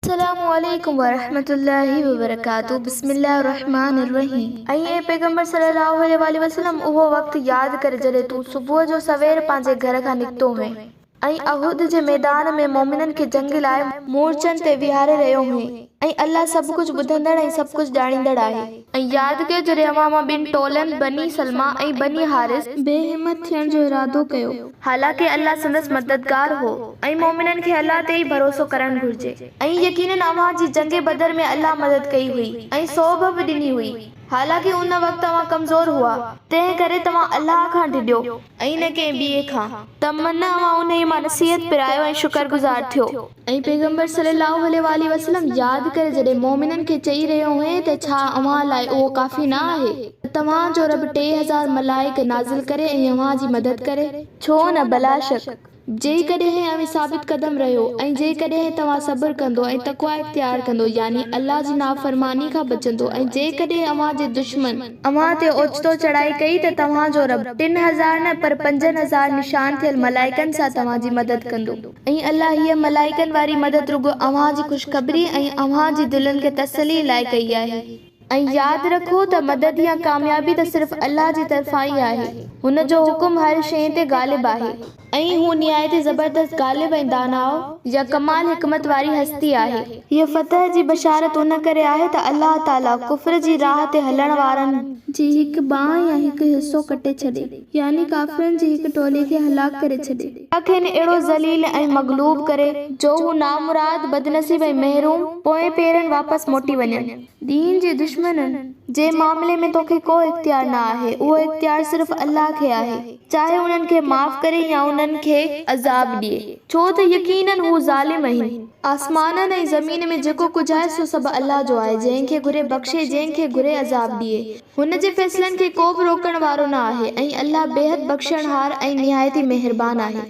अस्सलामुअलैकुम वरहमतुल्लाहि वबरकातुहू। बिस्मिल्लाहिर्रहमानिर्रहीम। ऐं पैगंबर सल्लल्लाहु अलैहि वसल्लम उहो वक़्तु यादि कर जॾहिं तूं सुबुह जो सवेर पंहिंजे घर खां निकितो हुएं ऐं अहुद जे मैदान में मोमिननि खे जंग लाइ मोर्चनि ते विहारे रहियो हुएं ऐं अल्लाह सभु कुझु ॿुधंदड़ ऐं सभु कुझु ॼाणींदड़ आहे। ऐं यादि कयो जॾहिं अवां मां ॿिनि टोलनि बनी सलमा ऐं बनी हारिस बेहिमत थियण जो इरादो कयो, हालांकि अल्लाह संदसि मददगार हो ऐं मोमिननि खे अल्लाह ते ई भरोसो करणु घुर्जे। ऐं यकीनन अवां जी जंग बदर में अल्लाह मदद कई हुई ऐं सोभ बि ॾिनी हुई, हालांकि उन वक़्तु अवां कमज़ोर हुआ, तंहिं करे तव्हां अल्लाह खां ढिॼो ऐं न कंहिं ॿिए खां। तमन्ना अवां उन ई मां नसीहत पिरायो ऐं शुक्रगुज़ार थियो। ऐं पैगंबर सल्लल्लाहु अलैहि वसल्लम यादि करे जॾहिं मोमिननि खे चई रहियो हुए त छा अवां लाइ उहो काफ़ी न आहे त तव्हां जो रब 3000 मलाइक नाज़िल करे ऐं अवां जी मदद करे, छो न भला शक जेकॾहिं अवी साबित कदम रहियो ऐं जेकॾहिं तव्हां सब्र कंदो ऐं तक़वा इख्तियार कंदो यानी अल्लाह जी नाफ़रमानी खां बचंदो ऐं जेकॾहिं अवां जे दुश्मन अवां ते ओचितो चढ़ाई कई त तव्हां जो रब 3000 न पर 5000 निशान थियल मलाइकनि सां तव्हां जी मदद कंदो। ऐं अल्लाह हीअ मलाइकनि वारी मदद रुगो अवां जी ख़ुशख़बरी ऐं अवां जी दिलनि खे तसली लाइ कई आहे। ऐं यादि रखो त मदद या कामयाबी त सिर्फ़ अल्लाह जी तरफ़ां ई आहे, हुन जो हुकुम हर शइ ते गालिब आहे ऐं हू निहायत ज़बरदस्त गालिब ऐं दानाओ या कमाल हिकमत वारी हस्ती आहे। हीअ फतह जी बशारत उन करे आहे त अल्लाह ताला कुफ्र जी राह ते हलण वारनि जी हिकु बांह या हिकु हिसो कटे छॾे, यानी काफ़िरनि जी हिकु टोली खे हलाक करे छॾे, खेनि अहिड़ो ज़लील ऐं मग़लूब करे जो हू नामुराद बदनसीब ऐं महरूम पोएं पेरनि वापसि मोटी वञनि। दीन जे दुश्मननि जे मामले में तोखे को इख्तियार न आहे, उहो इख्तियार सिर्फ़ अल्लाह खे आहे, चाहे उन्हनि खे माफ़ करे या उन्हनि खे अज़ाब ॾिए, छो त यकीनन हू ज़ालिम आहिनि। आसमाननि ऐं ज़मीन में जेको कुझु आहे सो सभु अल्लाह जो आहे, जंहिंखे घुरे बख़्शे, जंहिंखे घुरे अज़ाब ॾिए, हुन जे फ़ैसिलनि खे को बि रोकण वारो न आहे ऐं अल्लाह बेहद बख़्शणहार ऐं निहायती महिरबान आहे।